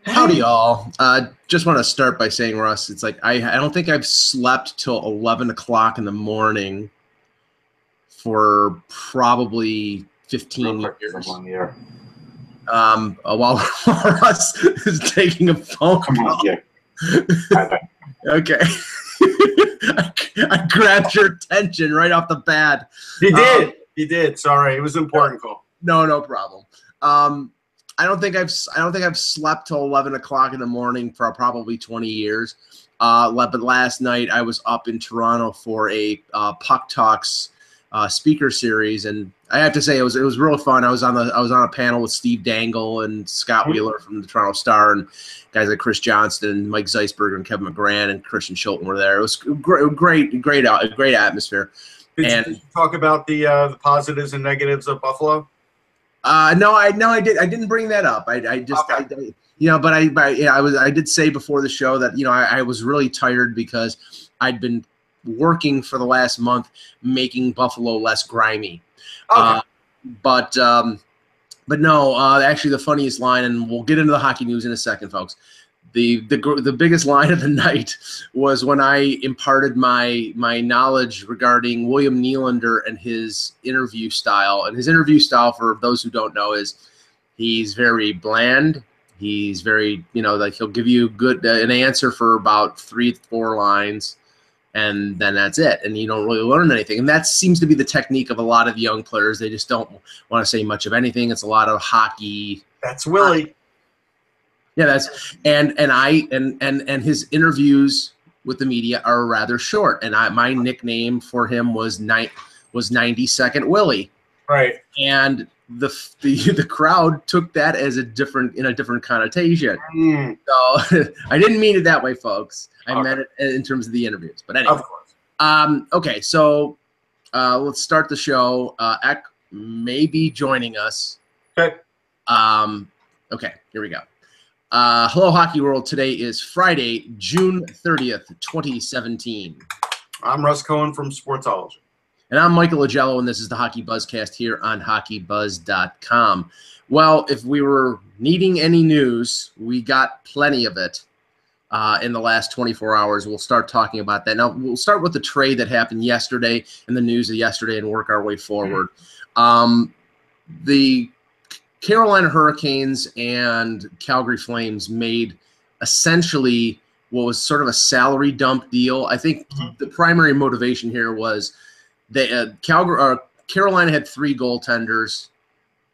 Howdy, all. Just want to start by saying, Russ, it's like I don't think I've slept till 11 o'clock in the morning for probably 15 years. 1 year. While Russ is taking a phone call. Yeah. Okay. I grabbed your attention right off the bat. He did. He did. Sorry, it was an important call. No problem. I don't think I've slept till 11 o'clock in the morning for probably 20 years. But last night I was up in Toronto for a Puck Talks speaker series, and I have to say it was real fun. I was on a panel with Steve Dangle and Scott Wheeler from the Toronto Star, and guys like Chris Johnston and Mike Zeisberger and Kevin McGran and Christian Schulten were there. It was great atmosphere. Did you talk about the positives and negatives of Buffalo? No, I didn't bring that up. I did say before the show that I was really tired because I'd been working for the last month making Buffalo less grimy. Okay. But no, actually the funniest line, and we'll get into the hockey news in a second, folks. The biggest line of the night was when I imparted my knowledge regarding William Nylander and his interview style. And his interview style, for those who don't know, is he's very bland. He's very, he'll give you an answer for about 3-4 lines, and then that's it. And you don't really learn anything. And that seems to be the technique of a lot of young players. They just don't want to say much of anything. It's a lot of hockey. That's Willie. Yeah, that's and his interviews with the media are rather short. And my nickname for him was 90-second Willie. Right. And the crowd took that as a different connotation. So I didn't mean it that way, folks. I meant it in terms of the interviews. But anyway. Of course. Okay, so let's start the show. Eck may be joining us. Okay. Okay, here we go. Hello, Hockey World. Today is Friday, June 30th, 2017. I'm Russ Cohen from Sportsology. And I'm Michael Agello, and this is the Hockey Buzzcast here on HockeyBuzz.com. Well, if we were needing any news, we got plenty of it in the last 24 hours. We'll start talking about that. Now, we'll start with the trade that happened yesterday and the news of yesterday and work our way forward. The Carolina Hurricanes and Calgary Flames made essentially what was sort of a salary dump deal. I think the primary motivation here was Carolina had 3 goaltenders: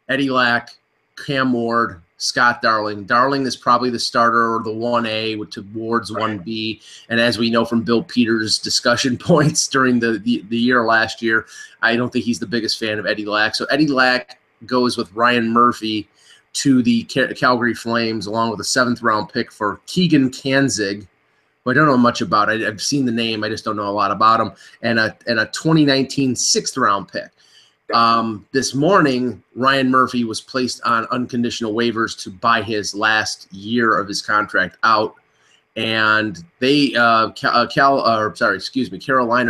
Eddie Lack, Cam Ward, Scott Darling. Darling is probably the starter or the 1A to Ward's 1B. And as we know from Bill Peters' discussion points during the year last year, I don't think he's the biggest fan of Eddie Lack. So Eddie Lack goes with Ryan Murphy to the Calgary Flames, along with a 7th-round pick for Keegan Kanzig, who I don't know much about. I've seen the name. I just don't know a lot about him. And a 2019 6th-round pick. This morning, Ryan Murphy was placed on unconditional waivers to buy his last year of his contract out. And they Carolina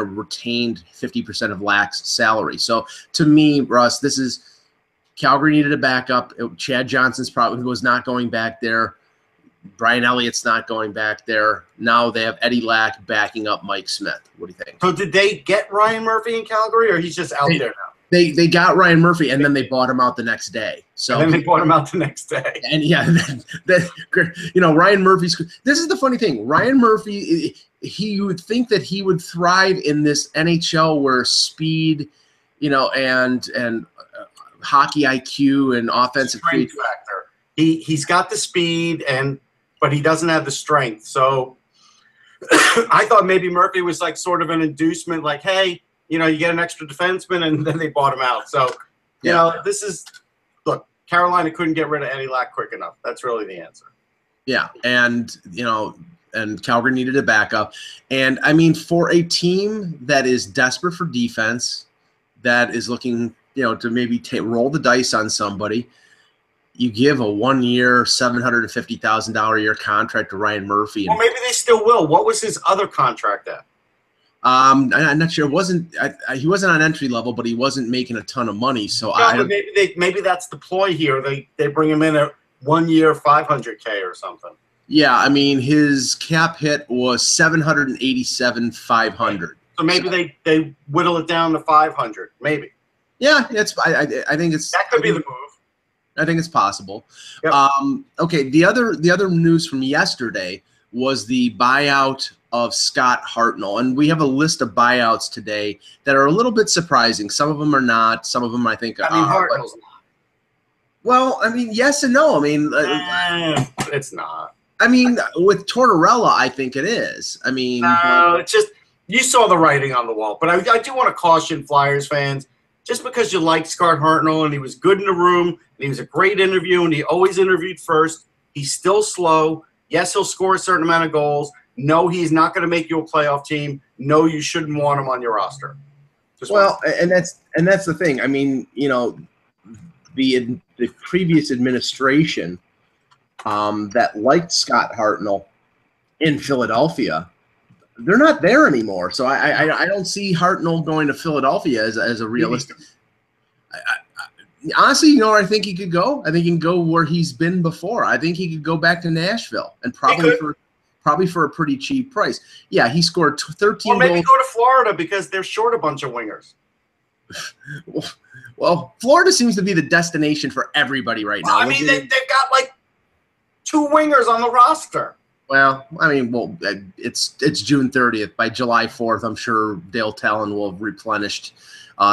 retained 50% of Lack's salary. So to me, Russ, this is Calgary needed a backup. Chad Johnson's probably was not going back there. Brian Elliott's not going back there. Now they have Eddie Lack backing up Mike Smith. What do you think? So did they get Ryan Murphy in Calgary, or he's just out there now? They got Ryan Murphy, and then they bought him out the next day. So and then they bought him out the next day. And yeah, Ryan Murphy's. This is the funny thing. Ryan Murphy, you would think that he would thrive in this NHL where speed, and hockey IQ and offensive strength factor. He's got the speed, but he doesn't have the strength. So I thought maybe Murphy was like sort of an inducement, like, hey, you get an extra defenseman, and then they bought him out. So, look, Carolina couldn't get rid of Eddie Lack quick enough. That's really the answer. Yeah, and Calgary needed a backup. And, I mean, for a team that is desperate for defense, that is looking, to maybe roll the dice on somebody, you give a 1-year, $750,000 a year contract to Ryan Murphy. Well, maybe they still will. What was his other contract at? I'm not sure. He wasn't on entry level, but he wasn't making a ton of money. So maybe that's the ploy here. They bring him in at 1 year, $500K or something. Yeah, I mean, his cap hit was $787,500. So maybe they whittle it down to 500, maybe. Yeah, I think it's that could be the move. I think it's possible. Yep. Okay, the other news from yesterday was the buyout of Scott Hartnell, and we have a list of buyouts today that are a little bit surprising. Some of them are not. Some of them I think are. I mean, Hartnell's not. Well, I mean, yes and no. I mean, it's not. I mean, with Tortorella, I think it is. I mean, no, it's just you saw the writing on the wall. But I do want to caution Flyers fans. Just because you like Scott Hartnell and he was good in the room and he was a great interview and he always interviewed first, he's still slow. Yes, he'll score a certain amount of goals. No, he's not going to make you a playoff team. No, you shouldn't want him on your roster. And that's the thing. I mean, you know, the previous administration that liked Scott Hartnell in Philadelphia, they're not there anymore. So I don't see Hartnell going to Philadelphia as a realistic. Honestly, you know where I think he could go? I think he can go where he's been before. I think he could go back to Nashville and probably for a pretty cheap price. Yeah, he scored 13 Or maybe goals. go to Florida because they're short a bunch of wingers. Well, Florida seems to be the destination for everybody right now. I mean, they've got like 2 wingers on the roster. Well, I mean, it's June 30th. By July 4th, I'm sure Dale Talon will have replenished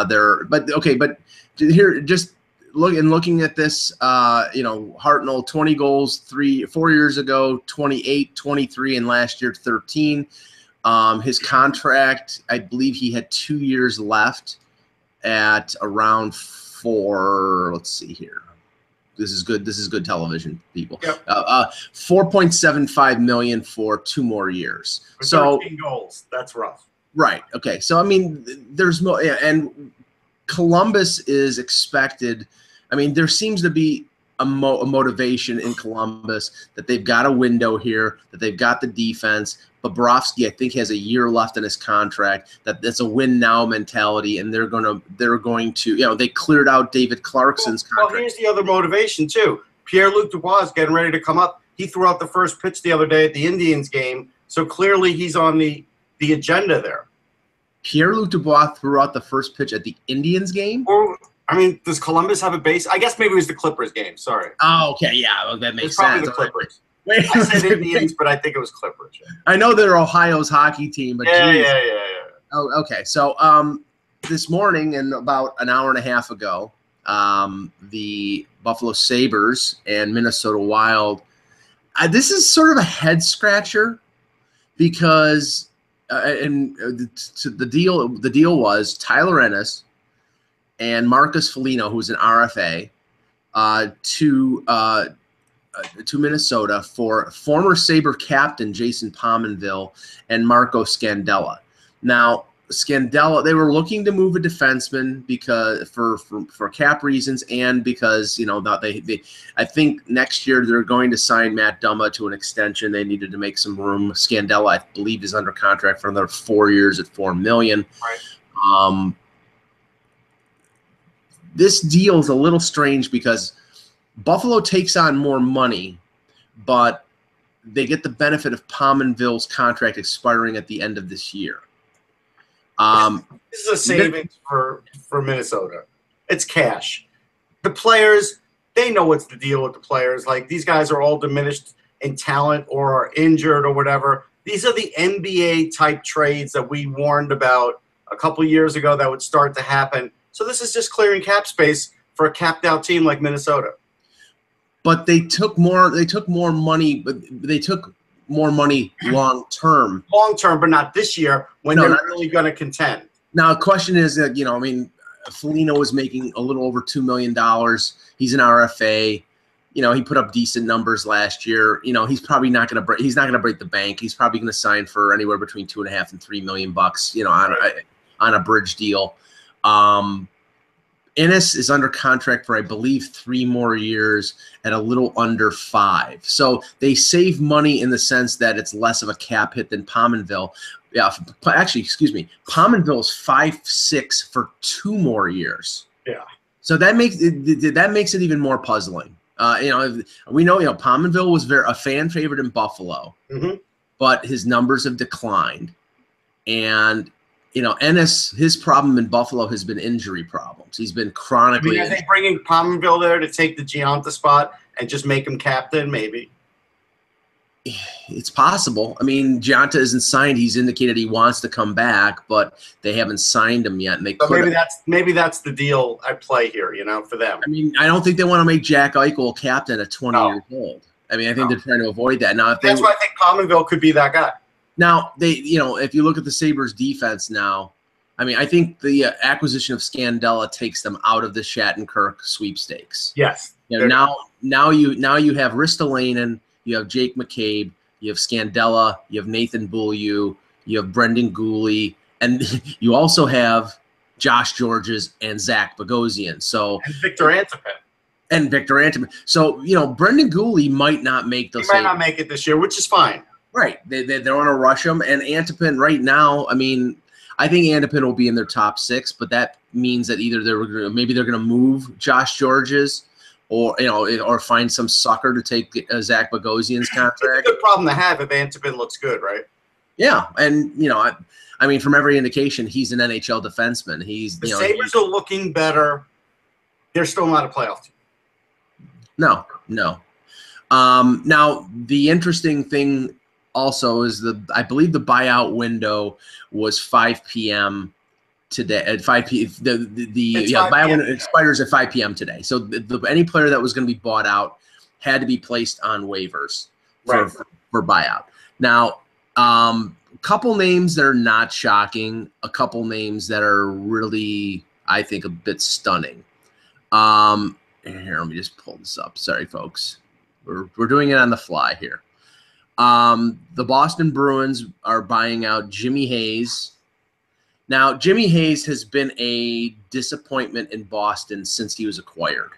their. But okay, but here, just looking at this, you know, Hartnell 20 goals 4 years ago, 28, 23, and last year 13. His contract, I believe he had 2 years left at around 4. Let's see here. This is good. This is good television, people. Yep. $4.75 million for 2 more years. For so 13 goals. That's rough. Right. Okay. So I mean, there's more, and Columbus is expected. I mean, there seems to be a motivation in Columbus that they've got a window here, that they've got the defense. Bobrovsky, I think, has a year left in his contract. That's a win now mentality, and they're going to, you know, they cleared out David Clarkson's contract. Well, here's the other motivation too. Pierre-Luc Dubois is getting ready to come up. He threw out the first pitch the other day at the Indians game, so clearly he's on the agenda there. Pierre-Luc Dubois threw out the first pitch at the Indians game? Or, I mean, does Columbus have a base? I guess maybe it was the Clippers game. Sorry. Oh, okay, yeah, well, that makes it's probably sense. The Clippers. Wait, I said Indians, but I think it was Clippers. I know they're Ohio's hockey team, but yeah. Oh, okay. So, this morning and about an hour and a half ago, the Buffalo Sabres and Minnesota Wild. This is sort of a head scratcher because, the deal was Tyler Ennis and Marcus Foligno, who's an RFA, to Minnesota for former Sabre captain Jason Pominville and Marco Scandella. Now, Scandella, they were looking to move a defenseman because for cap reasons and because, you know, I think next year they're going to sign Matt Dumba to an extension. They needed to make some room. Scandella, I believe, is under contract for another 4 years at $4 million. Right. This deal is a little strange because Buffalo takes on more money, but they get the benefit of Pominville's contract expiring at the end of this year. This is a savings for Minnesota. It's cash. The players, they know what's the deal with the players. Like, these guys are all diminished in talent or are injured or whatever. These are the NBA-type trades that we warned about a couple of years ago that would start to happen. So this is just clearing cap space for a capped-out team like Minnesota. But they took more money, but they took more money long term. Long term, but not this year when they're really going to contend. Now, the question is that, you know, I mean, Foligno was making a little over $2 million. He's an RFA. You know, he put up decent numbers last year. You know, he's probably not going to break. He's not going to break the bank. He's probably going to sign for anywhere between $2.5 and $3 million. You know, on a bridge deal. Ennis is under contract for, I believe, 3 more years at a little under 5. So they save money in the sense that it's less of a cap hit than Pominville. Yeah, actually, excuse me. Pominville is 5.6 for 2 more years. Yeah. So that makes it even more puzzling. We know Pominville was a fan favorite in Buffalo, but his numbers have declined, and Ennis, his problem in Buffalo has been injury problems. He's been chronically. Are they bringing Pominville there to take the Giunta spot and just make him captain? Maybe. It's possible. I mean, Giunta isn't signed. He's indicated he wants to come back, but they haven't signed him yet. And maybe that's the deal at play here, for them. I mean, I don't think they want to make Jack Eichel captain at 20 years old. I mean, I think they're trying to avoid that. Now, that's why I think Pominville could be that guy. Now, if you look at the Sabres defense now, I mean, I think the acquisition of Scandella takes them out of the Shattenkirk sweepstakes. Yes. Now you have Ristolainen, you have Jake McCabe, you have Scandella, you have Nathan Beaulieu, you have Brendan Gooley, and you also have Josh Georges and Zach Bogosian. And Victor Antipin. So, Brendan Gooley might not make those. He might not make it this year, which is fine. Right. They don't want to rush him. And Antipin right now, I mean, I think Antipin will be in their top 6, but that means that either they're going to move Josh Georges or find some sucker to take Zach Bogosian's contract. It's a good problem to have if Antipin looks good, right? Yeah. And, I mean, from every indication, he's an NHL defenseman. The Sabres are looking better. They're still not a playoff team. No. Now, the interesting thing also is I believe the buyout window was 5 p.m. today. At 5 p.m. The buyout window expires at 5 p.m. today. So any player that was going to be bought out had to be placed on waivers for buyout. Now, a couple names that are not shocking, a couple names that are really, I think, a bit stunning. Here, let me just pull this up. Sorry, folks. We're doing it on the fly here. The Boston Bruins are buying out Jimmy Hayes. Now, Jimmy Hayes has been a disappointment in Boston since he was acquired.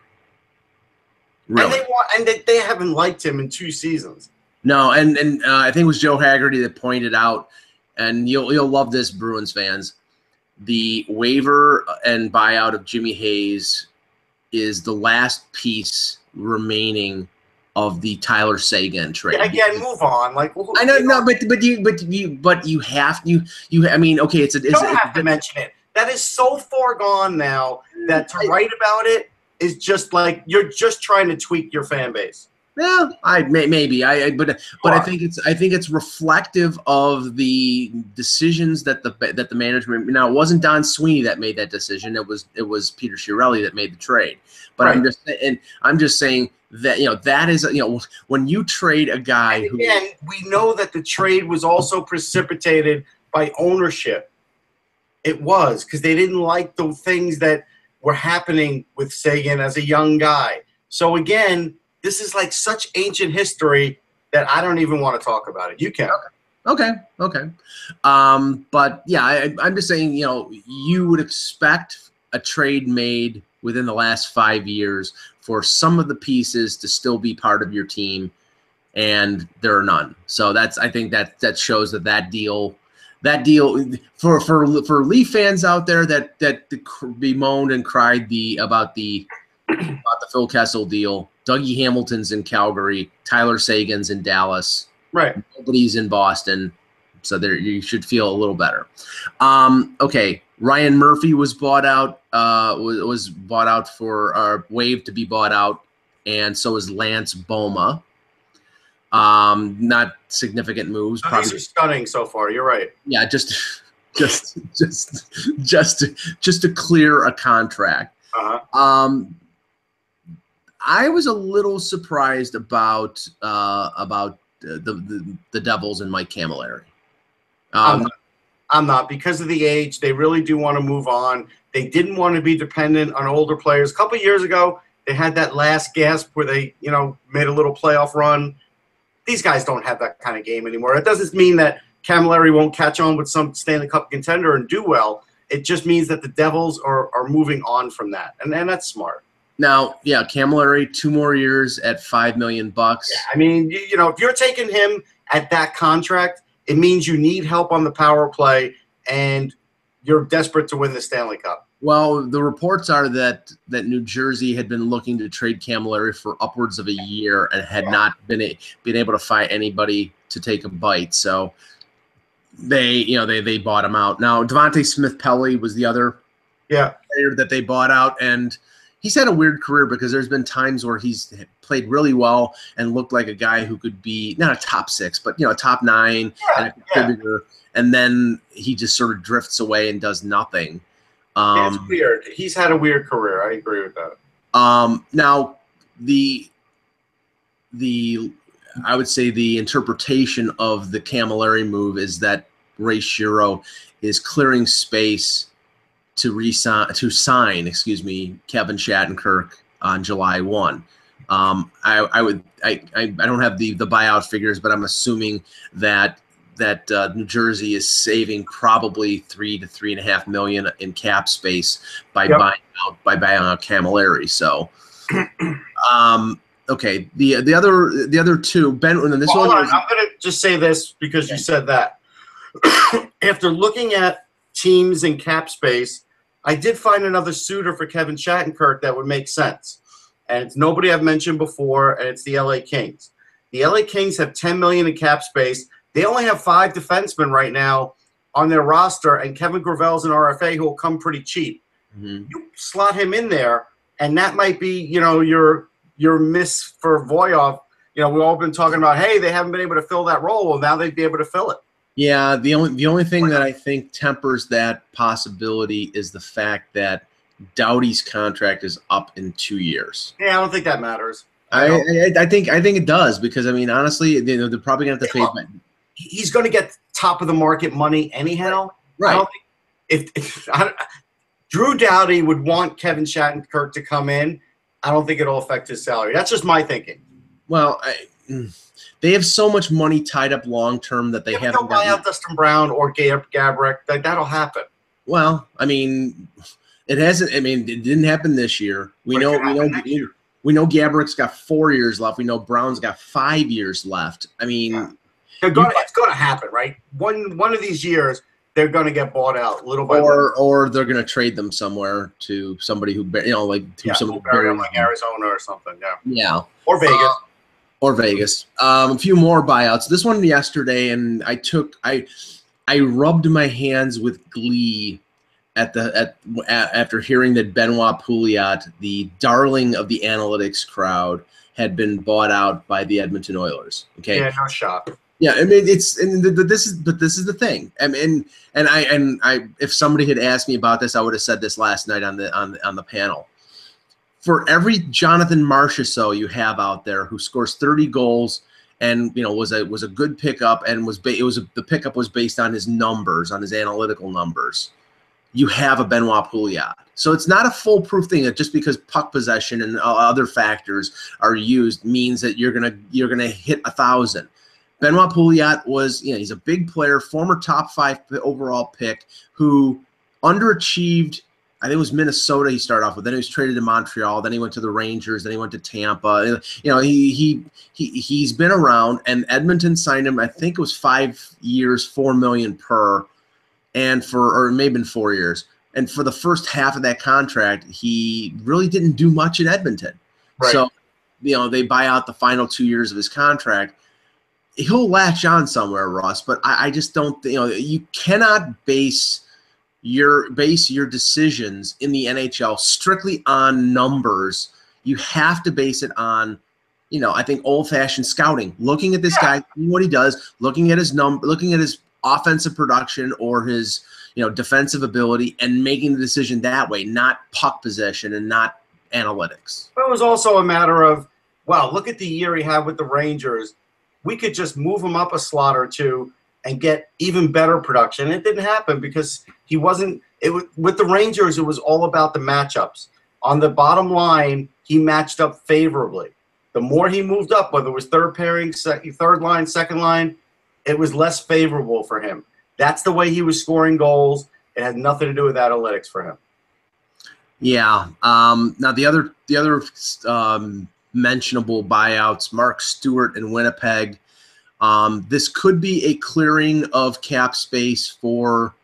Really. And they haven't liked him in 2 seasons. No, and I think it was Joe Haggerty that pointed out, and you'll love this, Bruins fans, the waiver and buyout of Jimmy Hayes is the last piece remaining of the Tyler Seguin trade. Again, move on. I know, no, but you have to. I mean, okay, you don't have to mention it. That is so far gone now that to write about it is just like you're just trying to tweak your fan base. Yeah, maybe I think it's reflective of the decisions that the management. Now, it wasn't Don Sweeney that made that decision. It was Peter Chiarelli that made the trade. But right. I'm just saying that that is when you trade a guy. And again, we know that the trade was also precipitated by ownership. It was because they didn't like the things that were happening with Seguin as a young guy. So again, this is like such ancient history that I don't even want to talk about it. You can. Okay. But yeah, I'm just saying, you would expect a trade made within the last 5 years for some of the pieces to still be part of your team, and there are none. So I think that shows that deal for Leaf fans out there that bemoaned and cried about the Phil Kessel deal. Dougie Hamilton's in Calgary, Tyler Seguin's in Dallas. Right. Nobody's in Boston, so there you should feel a little better. Okay, Ryan Murphy was bought out. Was bought out for waived to be bought out, and so is Lance Boma. Not significant moves. These are stunning so far. You're right. Yeah, just to clear a contract. I was a little surprised about the Devils and Mike Cammalleri. I'm not because of the age. They really do want to move on. They didn't want to be dependent on older players. A couple of years ago, they had that last gasp where they, made a little playoff run. These guys don't have that kind of game anymore. It doesn't mean that Cammalleri won't catch on with some Stanley Cup contender and do well. It just means that the Devils are moving on from that, and that's smart. Now, yeah, Cammalleri, 2 more years at $5 million. Yeah, I mean, if you're taking him at that contract, it means you need help on the power play, and you're desperate to win the Stanley Cup. Well, the reports are that New Jersey had been looking to trade Cammalleri for upwards of a year and had not been able to find anybody to take a bite. So they bought him out. Now Devontae Smith-Pelly was the other player that they bought out, and he's had a weird career because there's been times where he's played really well and looked like a guy who could be not a top 6, but a top 9 and a contributor, and then he just sort of drifts away and does nothing. It's weird. He's had a weird career. I agree with that. Now I would say the interpretation of the Cammalleri move is that Ray Shero is clearing space to sign Kevin Shattenkirk on July 1. I don't have the buyout figures, but I'm assuming that New Jersey is saving probably $3 to $3.5 million in cap space by buying out Cammalleri. So, okay, the other two, Ben, and this one. I'm going to just say this because you said that. After looking at teams and cap space, I did find another suitor for Kevin Shattenkirk that would make sense, and it's nobody I've mentioned before, and it's the LA Kings. The LA Kings have $10 million in cap space. They only have 5 defensemen right now on their roster, and Kevin Gravel's an RFA who will come pretty cheap. You slot him in there, and that might be, your miss for Voyov. We've all been talking about, hey, they haven't been able to fill that role. Well, now they'd be able to fill it. Yeah, the only thing that I think tempers that possibility is the fact that Doughty's contract is up in 2 years. Yeah, I don't think that matters. I think it does because honestly, they're probably gonna have to pay. He's going to get top of the market money anyhow. Right. I don't think if Drew Doughty would want Kevin Shattenkirk to come in, I don't think it'll affect his salary. That's just my thinking. Well, they have so much money tied up long term that they haven't. They'll buy out Dustin Brown or Gabrick. That'll happen. Well, it hasn't. it didn't happen this year. We know Gabrick's got 4 years left. We know Brown's got 5 years left. It's going to happen, right? One of these years, they're going to get bought out little by little. Or they're going to trade them somewhere to somebody who somebody like Arizona or something. Yeah. Or Vegas. A few more buyouts. This one yesterday, and I rubbed my hands with glee after hearing that Benoit Pouliot, the darling of the analytics crowd, had been bought out by the Edmonton Oilers. Okay. Yeah, no shock. Yeah, this is the thing. If somebody had asked me about this, I would have said this last night on the panel. For every Jonathan Marchessault you have out there who scores 30 goals and was a good pickup and the pickup was based on his numbers, on his analytical numbers, you have a Benoit Pouliot. So it's not a foolproof thing that just because puck possession and other factors are used means that you're gonna hit 1,000. Benoit Pouliot was, he's a big player, former top 5 overall pick who underachieved. I think it was Minnesota he started off with. Then he was traded to Montreal. Then he went to the Rangers. Then he went to Tampa. He's been around, and Edmonton signed him. I think it was 5 years, $4 million per, or it may have been 4 years. And for the first half of that contract, he really didn't do much in Edmonton. Right. So, they buy out the final 2 years of his contract. He'll latch on somewhere, Russ, but I just don't. You cannot base your decisions in the NHL strictly on numbers. You have to base it on, I think old-fashioned scouting, looking at this guy, seeing what he does, looking at his looking at his offensive production or his defensive ability, and making the decision that way, not puck possession and not analytics. But it was also a matter of, look at the year he had with the Rangers. We could just move him up a slot or two and get even better production. It didn't happen because he wasn't – with the Rangers, it was all about the matchups. On the bottom line, he matched up favorably. The more he moved up, whether it was third pairing, third line, second line, it was less favorable for him. That's the way he was scoring goals. It had nothing to do with analytics for him. Yeah. Now, the other mentionable buyouts, Mark Stewart in Winnipeg. This could be a clearing of cap space for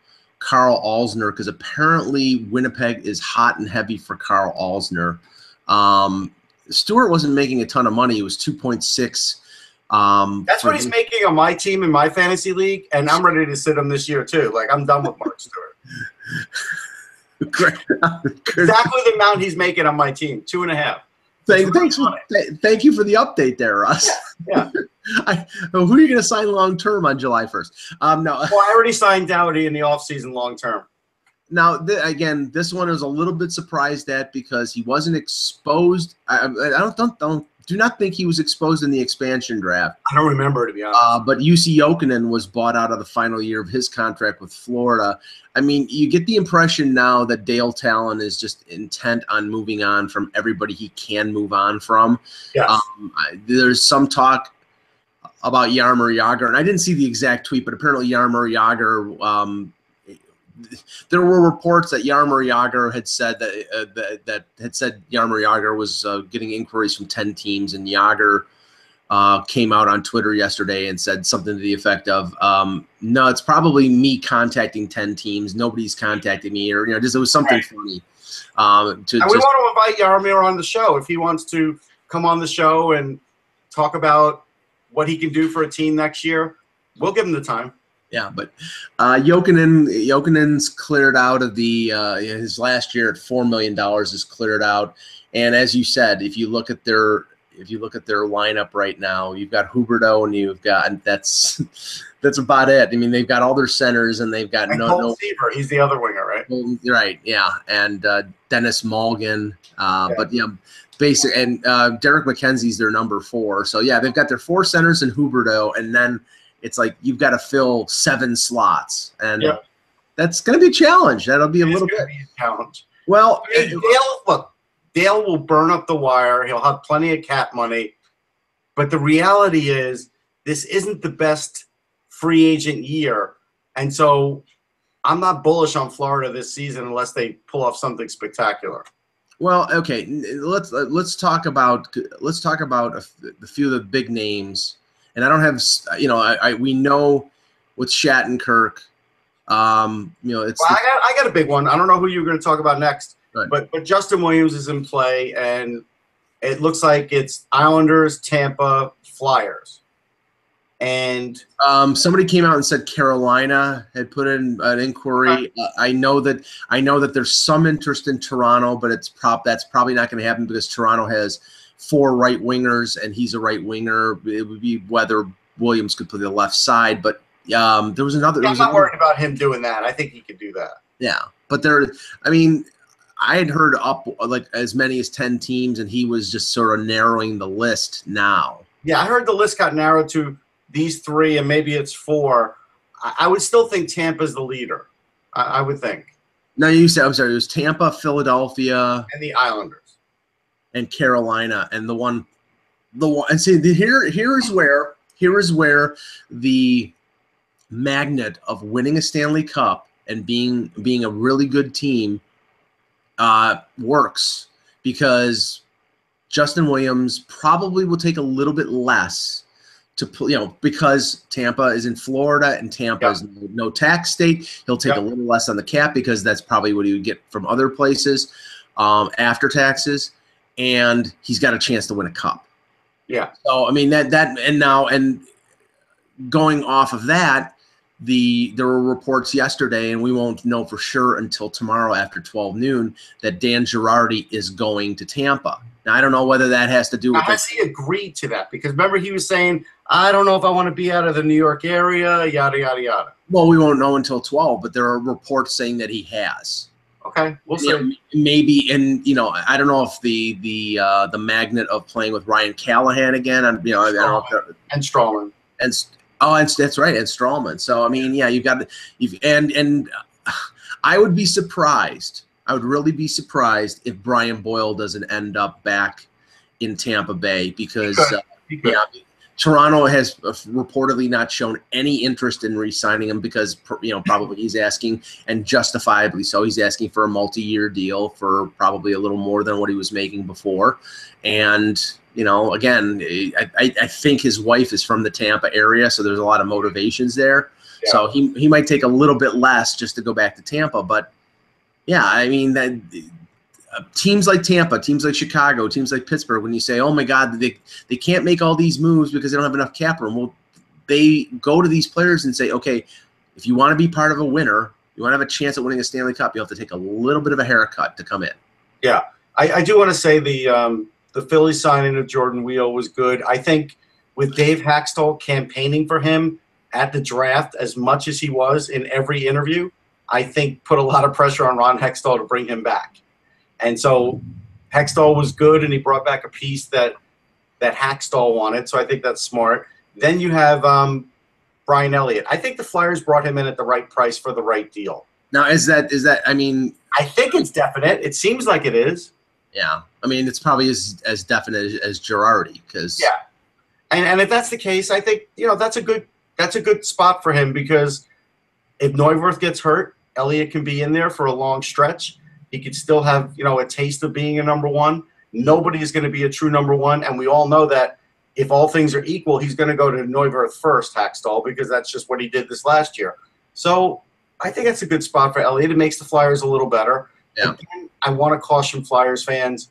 Carl Alsner, because apparently Winnipeg is hot and heavy for Carl Alsner. Stewart wasn't making a ton of money. It was 2.6. That's what he's making on my team in my fantasy league, and I'm ready to sit him this year too. Like, I'm done with Mark Stewart. Exactly the amount he's making on my team, 2.5. Thank you for the update there, Russ. Yeah. Who are you going to sign long term on July 1st? No. Well, I already signed Doughty in the offseason long term. Now, again, this one is a little bit surprised at because he wasn't exposed. Do not think he was exposed in the expansion draft. I don't remember, to be honest. But UC Jokinen was bought out of the final year of his contract with Florida. I mean, you get the impression now that Dale Talon is just intent on moving on from everybody he can move on from. Yes. There's some talk about Jaromir Jagr, and I didn't see the exact tweet, but apparently Jaromir Jagr there were reports that Jaromir Jagr had said that Jaromir Jagr was getting inquiries from 10 teams, and Jagr came out on Twitter yesterday and said something to the effect of, "No, it's probably me contacting 10 teams. Nobody's contacting me," or it was something funny. And we want to invite Jaromir on the show if he wants to come on the show and talk about what he can do for a team next year. We'll give him the time. Yeah, but Jokinen's cleared out of the his last year at $4 million is cleared out, and as you said, if you look at their lineup right now, you've got Huberdeau and that's about it. I mean, they've got all their centers and they've got no Seaver. He's the other winger, right? Right, yeah, and Dennis Malgin, but yeah. Basic and Derek McKenzie's their number 4. So yeah, they've got their 4 centers and Huberdeau, and then it's like you've got to fill 7 slots, and that's going to be a challenge. That'll be a little bit a challenge. Well, Dale will burn up the wire. He'll have plenty of cap money, but the reality is this isn't the best free agent year, and so I'm not bullish on Florida this season unless they pull off something spectacular. Well, okay, let's talk about a few of the big names. And I don't have, we know with Shattenkirk, it's. Well, I got a big one. I don't know who you're going to talk about next, right. but Justin Williams is in play, and it looks like it's Islanders, Tampa, Flyers, and somebody came out and said Carolina had put in an inquiry. I know that there's some interest in Toronto, but that's probably not going to happen because Toronto has 4 right wingers, and he's a right winger. It would be whether Williams could play the left side, but there was another. I'm not worried about him doing that. I think he could do that. Yeah, but I had heard up like as many as 10 teams, and he was just sort of narrowing the list now. Yeah, I heard the list got narrowed to these 3, and maybe it's 4. I would still think Tampa's the leader. I would think. No, you said, I'm sorry, it was Tampa, Philadelphia, and the Islanders. And Carolina, and the one, and see, here is where the magnet of winning a Stanley Cup and being a really good team works, because Justin Williams probably will take a little bit less to because Tampa is in Florida and Tampa is no tax state. He'll take a little less on the cap because that's probably what he would get from other places after taxes. And he's got a chance to win a cup. Yeah. So I mean and going off of that, there were reports yesterday, and we won't know for sure until tomorrow after 12 noon, that Dan Girardi is going to Tampa. Now I don't know whether that has to do with. Has he agreed to that? Because remember he was saying, I don't know if I want to be out of the New York area, yada yada yada. Well, we won't know until 12, but there are reports saying that he has. Okay, we'll see. Maybe, and I don't know if the magnet of playing with Ryan Callahan again, I don't know if and Strawman, and that's right, and Strawman. So I mean, yeah, and I would be surprised. I would really be surprised if Brian Boyle doesn't end up back in Tampa Bay, because Toronto has reportedly not shown any interest in re-signing him because, probably he's asking, and justifiably so, he's asking for a multi-year deal for probably a little more than what he was making before. And, again, I think his wife is from the Tampa area, so there's a lot of motivations there. Yeah. So he might take a little bit less just to go back to Tampa. But yeah, I mean that. Teams like Tampa, teams like Chicago, teams like Pittsburgh, when you say, oh my God, they can't make all these moves because they don't have enough cap room. Well, they go to these players and say, okay, if you want to be part of a winner, you want to have a chance at winning a Stanley Cup, you have to take a little bit of a haircut to come in. Yeah. I do want to say the Phillies signing of Jordan Weal was good. I think with Dave Haxtell campaigning for him at the draft as much as he was in every interview, I think put a lot of pressure on Ron Hextall to bring him back. And so Hextall was good, and he brought back a piece that Haxtall wanted. So I think that's smart. Then you have Brian Elliott. I think the Flyers brought him in at the right price for the right deal. Now, is that? I mean, I think it's definite. It seems like it is. Yeah, I mean, it's probably as definite as Girardi, because yeah, and if that's the case, I think that's a good spot for him, because if Neuwirth gets hurt, Elliott can be in there for a long stretch. He could still have a taste of being a number one. Nobody is going to be a true number one, and we all know that if all things are equal, he's going to go to Neuwirth first, Haxtall, because that's just what he did this last year. So I think that's a good spot for Elliott. It makes the Flyers a little better. Yeah. Again, I want to caution Flyers fans.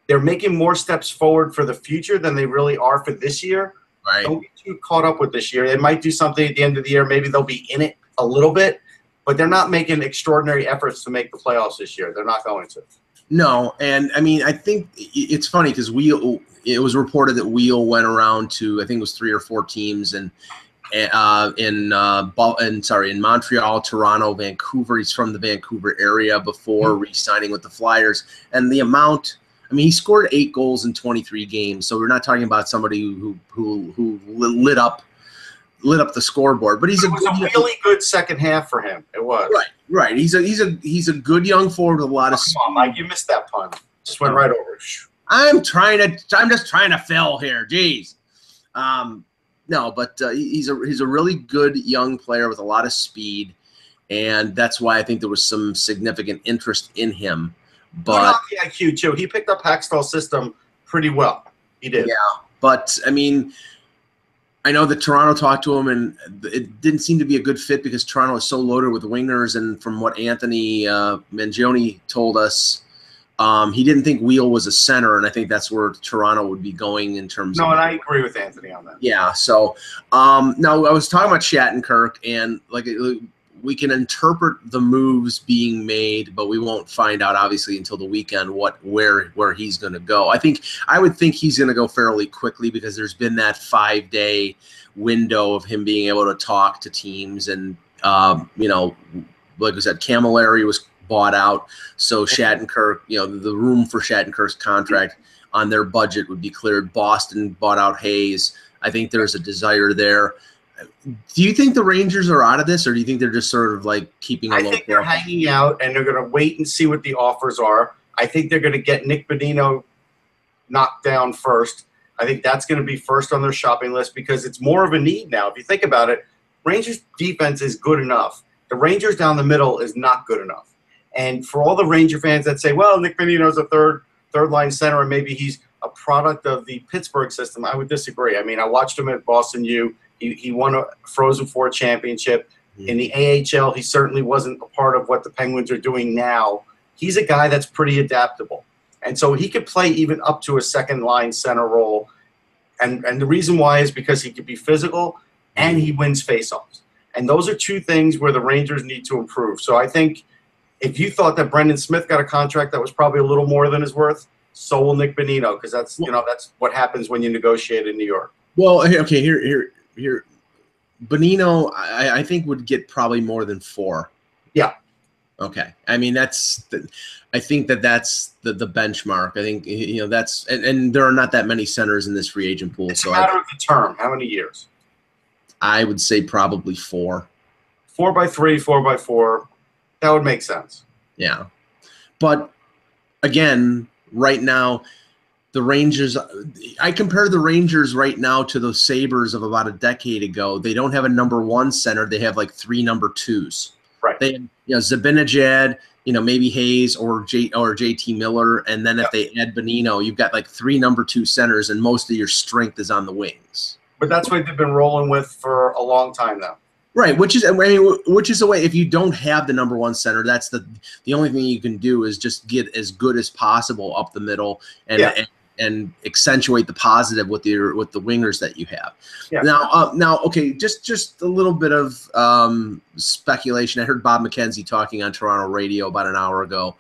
They're making more steps forward for the future than they really are for this year. Right. Don't get too caught up with this year. They might do something at the end of the year. Maybe they'll be in it a little bit, but they're not making extraordinary efforts to make the playoffs this year. They're not going to. No, and I mean, I think it's funny because it was reported that Weal went around to, I think it was 3 or 4 teams, and in Montreal, Toronto, Vancouver. He's from the Vancouver area before re-signing with the Flyers. And the amount, I mean, he scored 8 goals in 23 games. So we're not talking about somebody who lit up the scoreboard. But it was a really good second half for him. It was. Right. He's a good young forward with a lot of speed. Come on, Mike, you missed that pun. Just went right over. I'm just trying to fill here. Jeez. No, but he's a really good young player with a lot of speed, and that's why I think there was some significant interest in him. But hockey IQ too. He picked up Haxtell's system pretty well. He did. Yeah, but I mean, I know that Toronto talked to him, and it didn't seem to be a good fit because Toronto is so loaded with wingers. And from what Anthony Mangione told us, he didn't think Weal was a center, and I think that's where Toronto would be going in terms of. No, and I agree with Anthony on that. Yeah, so now I was talking about Shattenkirk, and like we can interpret the moves being made, but we won't find out obviously until the weekend where he's going to go. I would think he's going to go fairly quickly because there's been that 5-day window of him being able to talk to teams, and like I said, Cammalleri was bought out, so Shattenkirk, the room for Shattenkirk's contract on their budget would be cleared. Boston bought out Hayes. I think there's a desire there. Do you think the Rangers are out of this, or do you think they're just sort of like keeping a low? I think they're hanging out, and they're going to wait and see what the offers are. I think they're going to get Nick Bonino knocked down first. I think that's going to be first on their shopping list because it's more of a need now. If you think about it, Rangers defense is good enough. The Rangers down the middle is not good enough. And for all the Ranger fans that say, well, Nick Bonino's a third-line center and maybe he's a product of the Pittsburgh system, I would disagree. I mean, I watched him at Boston U. He won a Frozen Four championship. In the AHL, he certainly wasn't a part of what the Penguins are doing now. He's a guy that's pretty adaptable. And so he could play even up to a second-line center role. And the reason why is because he could be physical and he wins faceoffs. And those are two things where the Rangers need to improve. So I think if you thought that Brendan Smith got a contract that was probably a little more than his worth, so will Nick Bonino, because that's what happens when you negotiate in New York. Well, okay, here, Bonino, I think would get probably more than 4. Yeah. Okay. I mean, I think that's the benchmark. I think that's and there are not that many centers in this free agent pool. It's a matter of the term. How many years? I would say probably 4. 4 by 3, 4 by 4. That would make sense. Yeah. But again, right now, the Rangers, I compare the Rangers right now to the Sabres of about a decade ago. They don't have a number 1 center. They have like 3 number 2s. Right. They have, Zibanejad, maybe Hayes or JT Miller. And then if they add Bonino, you've got like 3 number 2 centers, and most of your strength is on the wings. But that's what they've been rolling with for a long time now. Right, which is a way. If you don't have the number one center, that's the only thing you can do is just get as good as possible up the middle and accentuate the positive with the wingers that you have. Yeah. Now, okay, just a little bit of speculation. I heard Bob McKenzie talking on Toronto radio about an hour ago,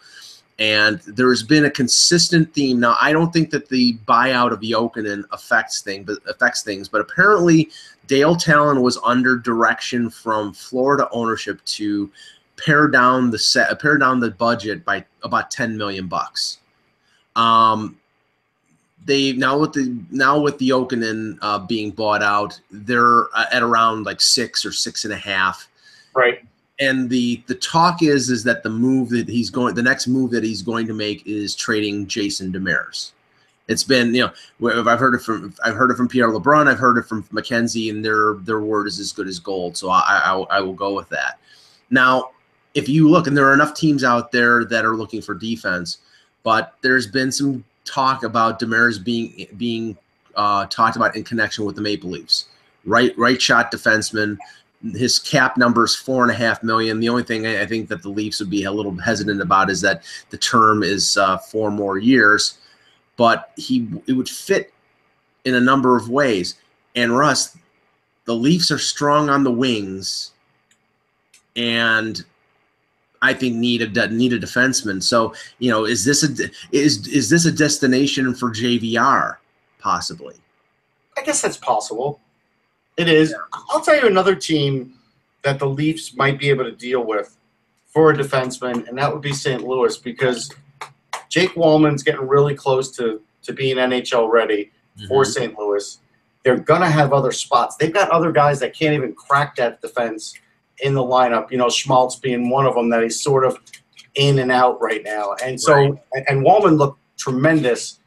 and there's been a consistent theme. Now, I don't think that the buyout of Jokinen affects things, but apparently Dale Talon was under direction from Florida ownership to pare down the budget by about $10 million. They now with the Jokinen being bought out, they're at around like 6 or 6.5. Right. And the talk is that the next move that he's going to make is trading Jason Demers. It's been, I've heard it from Pierre LeBrun, I've heard it from McKenzie, and their word is as good as gold. So I will go with that. Now, if you look, and there are enough teams out there that are looking for defense, but there's been some talk about Demers being talked about in connection with the Maple Leafs. Right shot defenseman. His cap number is $4.5 million. The only thing I think that the Leafs would be a little hesitant about is that the term is 4 more years. But it would fit in a number of ways. And Russ, the Leafs are strong on the wings, and I think need a defenseman. So is this a destination for JVR possibly? I guess that's possible. It is. Yeah. I'll tell you another team that the Leafs might be able to deal with for a defenseman, and that would be St. Louis, because Jake Wallman's getting really close to being NHL ready for St. Louis. They're going to have other spots. They've got other guys that can't even crack that defense in the lineup. Schmaltz being one of them that he's sort of in and out right now. And so, and Wallman looked tremendous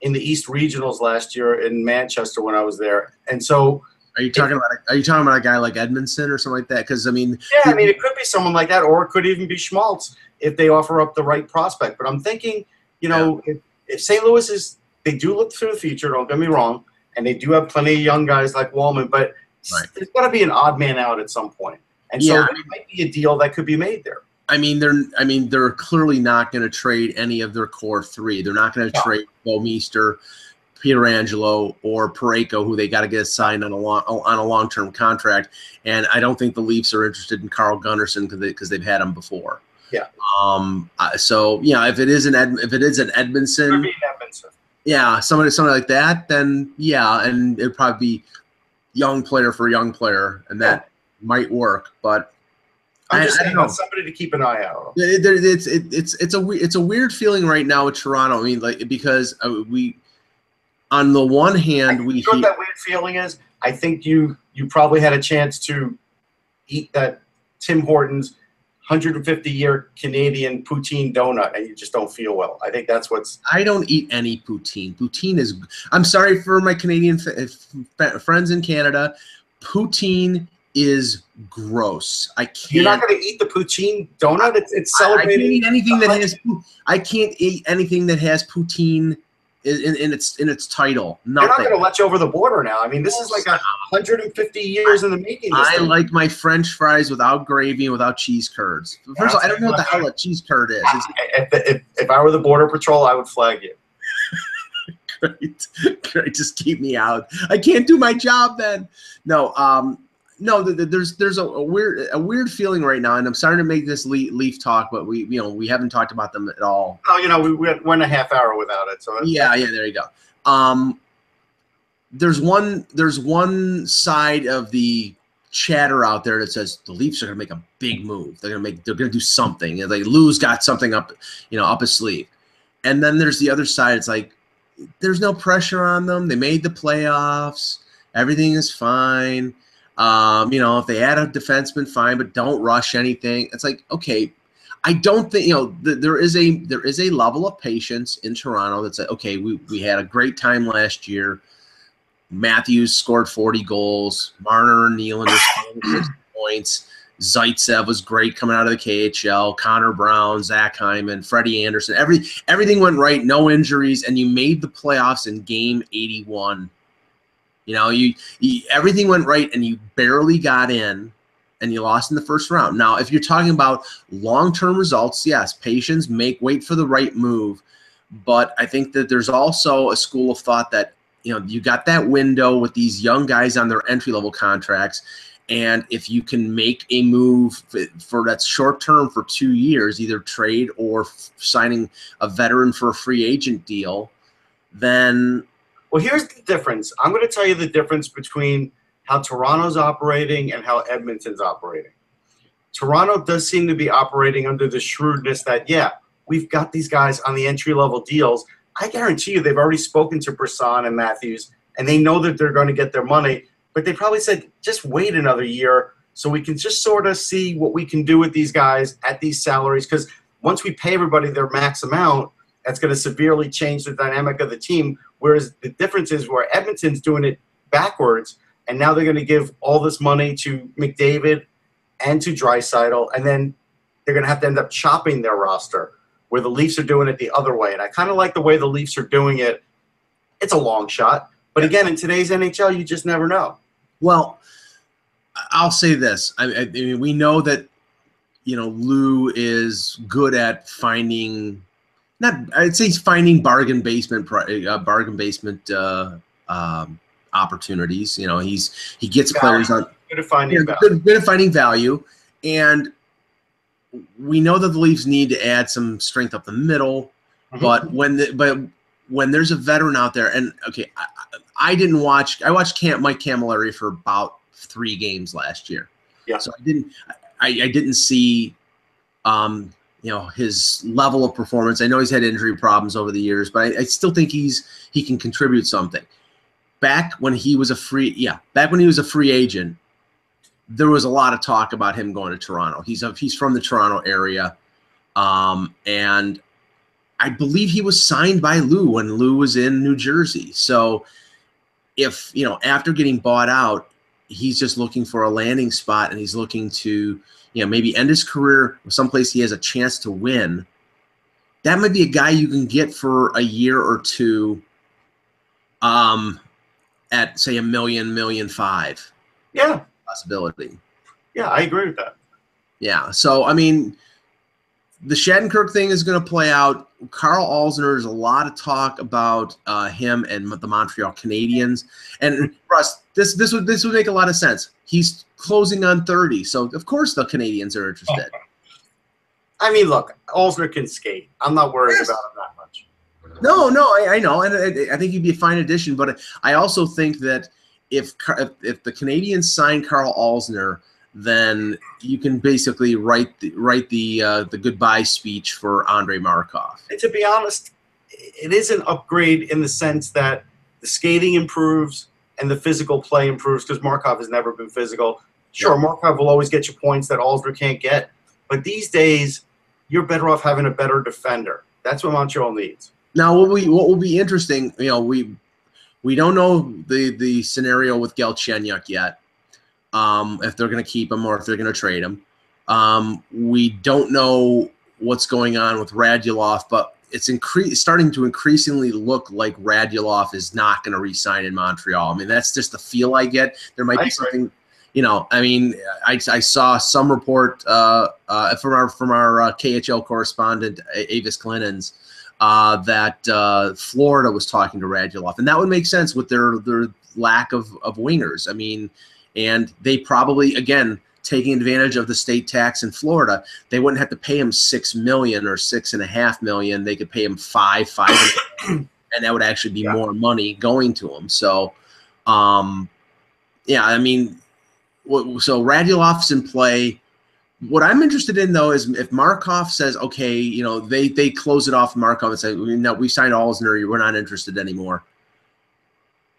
in the East Regionals last year in Manchester when I was there. And so, Are you talking about a guy like Edmondson or something like that? Because it could be someone like that, or it could even be Schmaltz if they offer up the right prospect. But I'm thinking, if St. Louis they do look through the future. Don't get me wrong, and they do have plenty of young guys like Wallman. But there's got to be an odd man out at some point, and so there might be a deal that could be made there. They're clearly not going to trade any of their core three. They're not going to trade Bouwmeester, Pietrangelo, or Parayko, who they got to get signed on a long-term contract. And I don't think the Leafs are interested in Carl Gunnarsson because they've had him before. Yeah. If it is an Edmondson, somebody like that, then and it'd probably be young player for young player, and that might work. But I'm just saying, somebody to keep an eye out. It's a weird feeling right now with Toronto. Because on the one hand, what that weird feeling is? I think you probably had a chance to eat that Tim Hortons 150-year Canadian poutine donut, and you just don't feel well. I think that's what's. I don't eat any poutine. Poutine is. I'm sorry for my Canadian friends in Canada. Poutine is gross. I can't. You're not going to eat the poutine donut. It's celebrating. I can't eat anything that has. I can't eat anything that has poutine in its title. Nothing. They're not going to let you over the border now. This is like 150 years in the making. I like my French fries without gravy and without cheese curds. First of all, I don't know what the hell a cheese curd is. If I were the Border Patrol, I would flag you. Great. Just keep me out. I can't do my job then. No. There's a weird feeling right now, and I'm starting to make this Leaf talk, but we haven't talked about them at all. Oh, we went a half hour without it, so there you go. There's one side of the chatter out there that says the Leafs are going to make a big move. They're going to do something. Lou's got something up his sleeve, and then there's the other side. It's like there's no pressure on them. They made the playoffs. Everything is fine. If they add a defenseman, fine, but don't rush anything. It's like, okay, I don't think there is a level of patience in Toronto that's like, okay, we had a great time last year. Matthews scored 40 goals. Marner and Nylander scored 60 points. Zaitsev was great coming out of the KHL. Connor Brown, Zach Hyman, Freddie Anderson. Everything went right, no injuries, and you made the playoffs in game 81. Everything went right, and you barely got in, and you lost in the first round. Now, if you're talking about long-term results, yes, patience, wait for the right move. But I think that there's also a school of thought that, you got that window with these young guys on their entry-level contracts. And if you can make a move for that short term for 2 years, either trade or signing a veteran for a free agent deal, then. Well, here's the difference. I'm going to tell you the difference between how Toronto's operating and how Edmonton's operating. Toronto does seem to be operating under the shrewdness that, we've got these guys on the entry-level deals. I guarantee you they've already spoken to Brisson and Matthews, and they know that they're going to get their money. But they probably said, just wait another year so we can just sort of see what we can do with these guys at these salaries. Because once we pay everybody their max amount, that's going to severely change the dynamic of the team. Whereas the difference is where Edmonton's doing it backwards, and now they're going to give all this money to McDavid and to Draisaitl, and then they're going to have to end up chopping their roster, where the Leafs are doing it the other way. And I kind of like the way the Leafs are doing it. It's a long shot. But again, in today's NHL, you just never know. Well, I'll say this. I mean, we know that, Lou is good at finding – I'd say he's finding bargain basement opportunities. He gets players on – Good at finding value. Good at finding value. And we know that the Leafs need to add some strength up the middle. Mm-hmm. But when there's a veteran out there – and, okay, I watched Mike Cammalleri for about 3 games last year. Yeah. So I didn't see his level of performance. I know he's had injury problems over the years, but I still think he can contribute something. Back when he was a free agent, there was a lot of talk about him going to Toronto. He's from the Toronto area. And I believe he was signed by Lou when Lou was in New Jersey. So if, after getting bought out, he's just looking for a landing spot and he's looking to, maybe end his career someplace he has a chance to win, that might be a guy you can get for a year or two at, say, $1 million, $1.5 million. Yeah. Possibility. Yeah, I agree with that. Yeah. So, I mean, the Shattenkirk thing is going to play out. Carl Alzner, there's a lot of talk about him and the Montreal Canadiens. And Russ, this would make a lot of sense. He's closing on 30, so of course the Canadiens are interested. I mean, look, Alzner can skate. I'm not worried about him that much. No, I know, and I think he'd be a fine addition. But I also think that if the Canadiens sign Carl Alzner, then you can basically write the goodbye speech for Andrei Markov. And to be honest, it is an upgrade in the sense that the skating improves and the physical play improves because Markov has never been physical. Sure, yeah. Markov will always get you points that Alzner can't get, but these days you're better off having a better defender. That's what Montreal needs. Now, what will be interesting, we don't know the scenario with Galchenyuk yet. If they're going to keep him or if they're going to trade him. We don't know what's going on with Radulov, but it's starting to increasingly look like Radulov is not going to re-sign in Montreal. I mean, that's just the feel I get. There might be something, I saw some report from our KHL correspondent, Avis Clinton's, that Florida was talking to Radulov, and that would make sense with their lack of wingers. I mean, and they probably, again, taking advantage of the state tax in Florida, they wouldn't have to pay him $6 million or $6.5 million. They could pay him $5 million, and that would actually be more money going to him. So, I mean, so Radulov's in play. What I'm interested in, though, is if Markov says, okay, they close it off Markov and say, no, we signed Alzner, we're not interested anymore.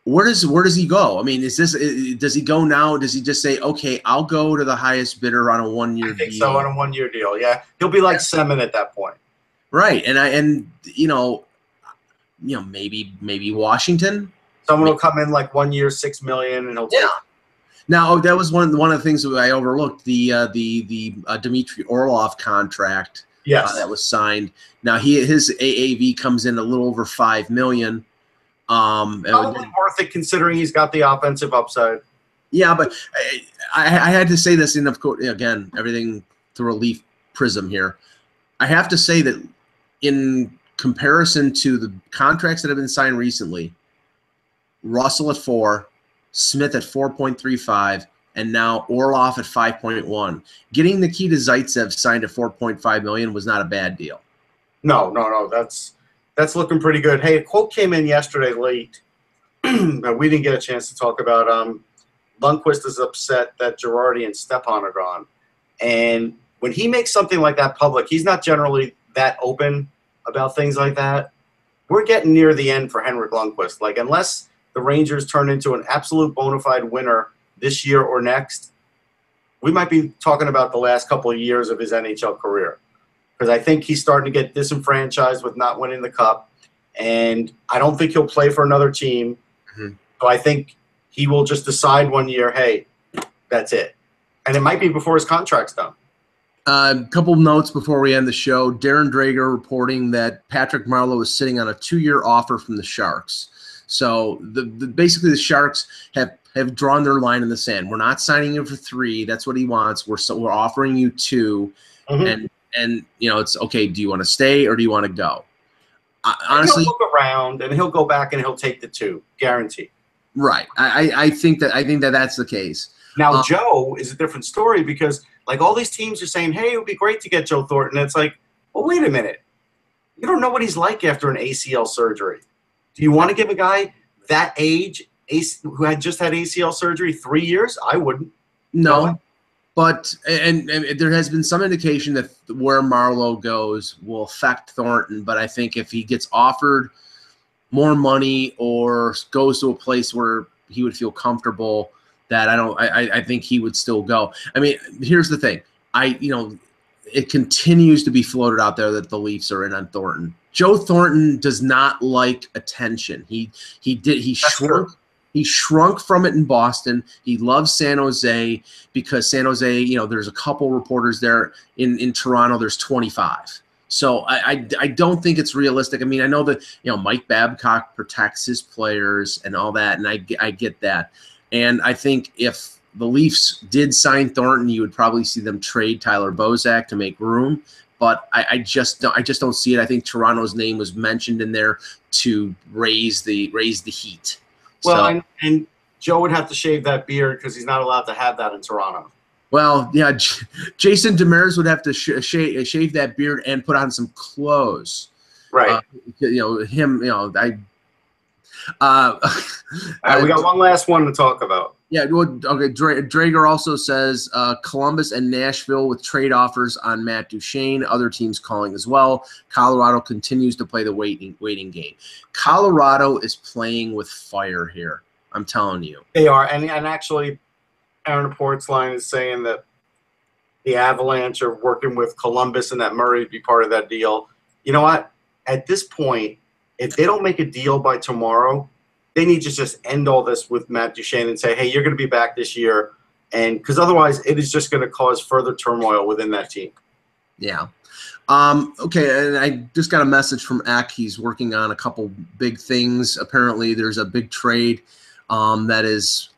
Where does he go? I mean, does he go now? Does he just say, okay, I'll go to the highest bidder on a 1-year deal? I think so, on a 1-year deal, yeah. He'll be like Semin at that point. Right. Maybe Washington. Someone will come in like 1 year, $6 million, and he'll take it. Now, that was one of the things that I overlooked, the Demetri Orloff contract that was signed. Now, his AAV comes in a little over $5 million. Probably worth it considering he's got the offensive upside. Yeah, but I had to say this, and of course, again, everything through a Leaf prism here. I have to say that in comparison to the contracts that have been signed recently, Russell at 4, Smith at 4.35, and now Orloff at 5.1. Getting Nikita Zaitsev signed at $4.5 million was not a bad deal. No. That's looking pretty good. Hey, a quote came in yesterday late. We didn't get a chance to talk about. Lundqvist is upset that Girardi and Stepan are gone, and when he makes something like that public, he's not generally that open about things like that. We're getting near the end for Henrik Lundqvist. Like, unless the Rangers turn into an absolute bona fide winner this year or next, we might be talking about the last couple of years of his NHL career. Because I think he's starting to get disenfranchised with not winning the Cup, and I don't think he'll play for another team. Mm-hmm. So I think he will just decide one year, hey, that's it. And it might be before his contract's done. A couple notes before we end the show. Darren Drager reporting that Patrick Marleau is sitting on a 2-year offer from the Sharks. So basically the Sharks have drawn their line in the sand. We're not signing him for 3. That's what he wants. We're offering you 2, mm-hmm. and it's okay. Do you want to stay or do you want to go? Honestly, he'll look around and he'll go back and he'll take the 2, guaranteed. Right. I think that's the case. Now Joe is a different story because like all these teams are saying, hey, it would be great to get Joe Thornton. And it's like, well, wait a minute. You don't know what he's like after an ACL surgery. Do you want to give a guy that age who had just had ACL surgery 3 years? I wouldn't. No. But and there has been some indication that where Marleau goes will affect Thornton. But I think if he gets offered more money or goes to a place where he would feel comfortable, that I think he would still go. I mean, here's the thing. It continues to be floated out there that the Leafs are in on Thornton. Joe Thornton does not like attention. He shrunk from it in Boston. He loves San Jose because San Jose, there's a couple reporters there. In Toronto, there's 25. So I don't think it's realistic. I mean, I know that, Mike Babcock protects his players and all that, and I get that. And I think if the Leafs did sign Thornton, you would probably see them trade Tyler Bozak to make room. But I just don't see it. I think Toronto's name was mentioned in there to raise the heat. Well, and Joe would have to shave that beard because he's not allowed to have that in Toronto. Well, yeah, Jason Demers would have to shave that beard and put on some clothes. Right. We got one last one to talk about. Yeah, well, okay. Drager also says Columbus and Nashville with trade offers on Matt Duchene. Other teams calling as well. Colorado continues to play the waiting game. Colorado is playing with fire here. I'm telling you. They are, and actually, Aaron Portzline is saying that the Avalanche are working with Columbus and that Murray would be part of that deal. You know what? At this point, if they don't make a deal by tomorrow, they need to just end all this with Matt Duchene and say, hey, you're going to be back this year. And because otherwise it is just going to cause further turmoil within that team. Yeah. Okay, and I just got a message from Eck. He's working on a couple big things. Apparently there's a big trade that is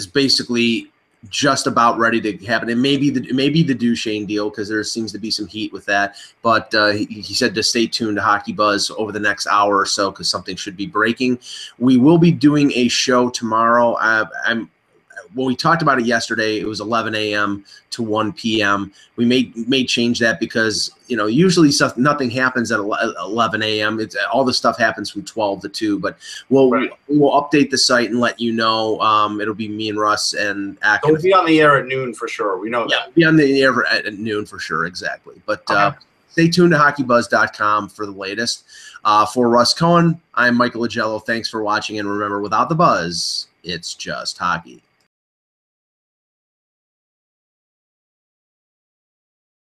basically just about ready to happen. It may be the Duchene deal because there seems to be some heat with that. But he said to stay tuned to Hockey Buzz over the next hour or so because something should be breaking. We will be doing a show tomorrow. When we talked about it yesterday, it was 11 a.m. to 1 p.m. We may change that because usually nothing happens at 11 a.m. All the stuff happens from 12 to 2. But we'll update the site and let you know. It'll be me and Russ and Ack. It'll be on the air at noon for sure. We know that. Yeah, be on the air at noon for sure. Exactly. But stay tuned to HockeyBuzz.com for the latest. For Russ Cohen, I'm Michael Agello. Thanks for watching, and remember, without the buzz, it's just hockey.